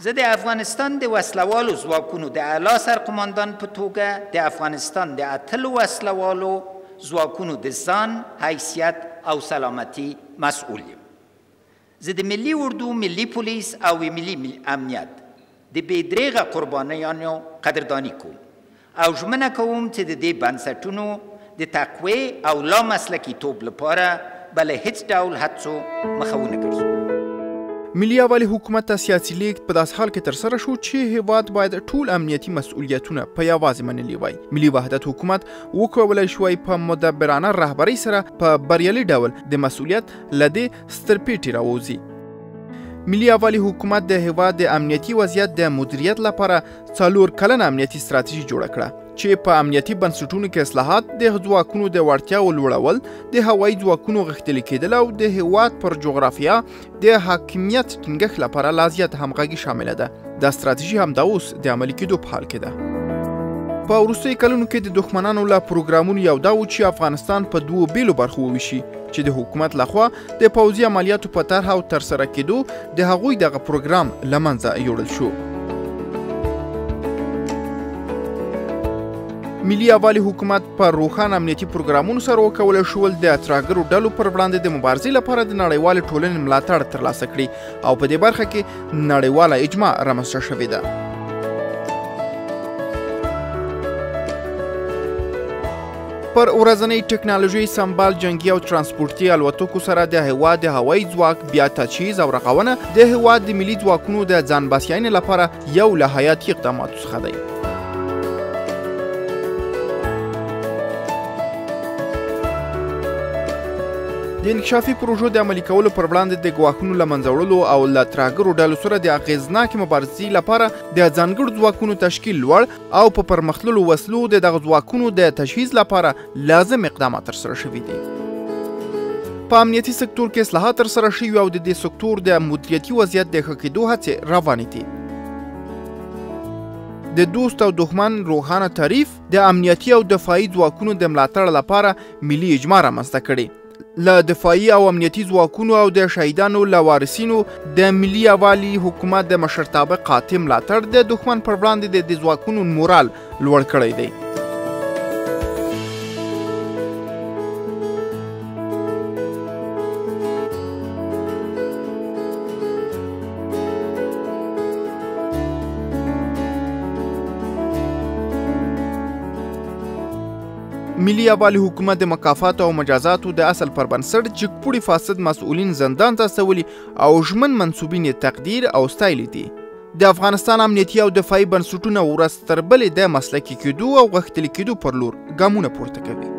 زه د افغانستان د وسلوالو ځواکونو د اعلی سرقماندان په توګه د افغانستان د اتلو وسلوالو ځواکونو د ځان حیثیت او سلامتي مسؤول یم. زه د ملي اردو، ملي پولیس او ملي امنیت د بې دریغه قربانیانو قدرداني کوم او ژمنه کوم چې د دې بنسټونو د تقویې او لا مسلکي توب لپاره به له هیڅ ډول هڅو مخه ونه ګرځو. ملي یووالي حکومت ته سیاسي لیږد په داسې حال کې ترسره شو چې هیواد باید ټول امنیتي مسؤلیتونه په یوازې منلي وای. ملي وحدت حکومت وکولی شوای په مدبرانه رهبرۍ سره په بریالي ډول د مسؤلیت له دې سترپیټې راووځي. ملي یووالي حکومت د هیواد د امنیتي وضعیت د مدیریت لپاره 4 کلنه امنیتي ستراتیژي جوړه کړه چې په امنیتي بنسټونو کې اصلاحات، د ځواکونو د وړتیاو لوړول، د هوایي ځواکونو غښتلي کېدل او د هیواد پر جغرافیه د حاکمیت ټینګښت لپاره لا زیاته همغږي شامله ده. دا ستراتیژي همدا اوس د عملي کېدو په حال کې ده. په وروستیو کلونو کې د دښمنانو له پروګرامونو یو دا و چې افغانستان په 2 بیلو برخو وویشي چې د حکومت لخوا د پوځي عملیاتو په طرح او ترسره کېدو د هغوی دغه پروګرام له منځه یوړل شو. ملي یووالي حکومت په روښانه امنیتي پروګرامونو سره وکولی شول د ترهګرو ډلو پر وړاندې د مبارزې لپاره د نړیوالې ټولنې ملاتړ ترلاسه کړي او په دې برخه کې نړیواله اجماع رامنځته شوې ده. پر ورځنۍ ټکنالوژۍ سمبال جنګي او ترانسپورتي الوتکو سره د هیواد د هوایي ځواک بیا تجهیز او رغونه د هیواد د ملي ځواکونو د ځان بسیاینې لپاره یو له حیاتي اقداماتو څخه دی. د انکشافي پروژو د عملي کولو پر وړاندې د ګواښونو له منځه وړلو او له ترهګرو ډلو سره د اغېزناکې مبارزې لپاره د ځانګړو ځواکونو تشکیل لوړ او په پرمختللو وسلو د دغه ځواکونو د تجهیز لپاره لازم اقدامات ترسره شوي دي. په امنیتي سکتور کې اصلاحات ترسره شوي او د دې سکتور د مدیریتي وضعیت د ښه کېدو هڅې روانې دي. د دوست او دښمن روښانه تعریف د امنیتي او دفاعي ځواکونو د ملاتړ لپاره ملي اجماع رامنځته کړې. له دفاعي او امنیتي ځواکونو او د شهیدانو له وارثینو د ملي یووالي حکومت د مشرتابه قاطع ملاتړ د دښمن پر وړاندې د ځواکونو مورال لوړ کړی دی. ملي یووالي حکومت د مکافاتو او مجازاتو د اصل پر بنسټ جګپوړي فاسد مسؤلین زندان ته استولي او ژمن منصوبین تقدیر او ستایلي دي. د افغانستان امنیتي او دفاعي بنسټونه ورځ تر بلې د مسلکي کېدو او غښتلي کېدو پر لور ګامونه پورته کوي.